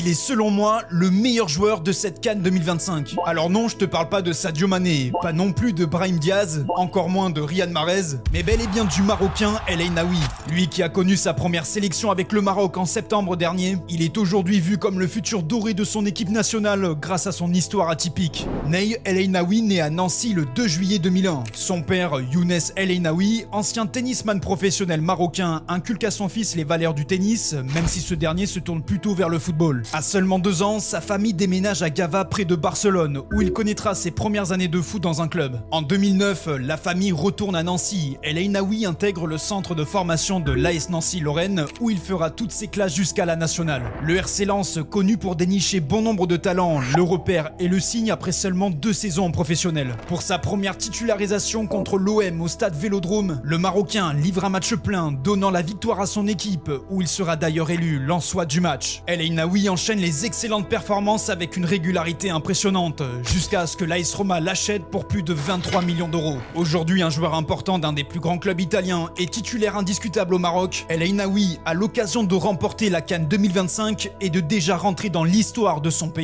il est selon moi le meilleur joueur de cette CAN 2025. Alors non, je te parle pas de Sadio Mané, pas non plus de Brahim Diaz, encore moins de Riyad Mahrez, mais bel et bien du Marocain El Ainaoui. Lui qui a connu sa première sélection avec le Maroc en septembre dernier, il est aujourd'hui vu comme le futur doré de son équipe nationale grâce à son histoire atypique. Ney El Ainaoui naît à Nancy le 2 juillet 2001. Son père, Younes El Ainaoui, ancien tennisman professionnel marocain, inculque à son fils les valeurs du tennis, même si ce dernier se tourne plutôt vers le football. À seulement 2 ans, sa famille déménage à Gava près de Barcelone, où il connaîtra ses premières années de foot dans un club. En 2009, la famille retourne à Nancy. El Ainaoui intègre le centre de formation de l'AS Nancy-Lorraine, où il fera toutes ses classes jusqu'à la nationale. Le RC Lens, connu pour dénicher bon nombre de talents, le repère et le signe après seulement 2 saisons en professionnel. Pour sa première titularisation contre l'OM au stade Vélodrome, le Marocain livre un match plein, donnant la victoire à son équipe, où il sera d'ailleurs élu Lensois du match. El Ainaoui enchaîne les excellentes performances avec une régularité impressionnante, jusqu'à ce que l'AS Roma l'achète pour plus de 23 millions d'euros. Aujourd'hui un joueur important d'un des plus grands clubs italiens et titulaire indiscutable au Maroc, El Ainaoui a l'occasion de remporter la CAN 2025 et de déjà rentrer dans l'histoire de son pays.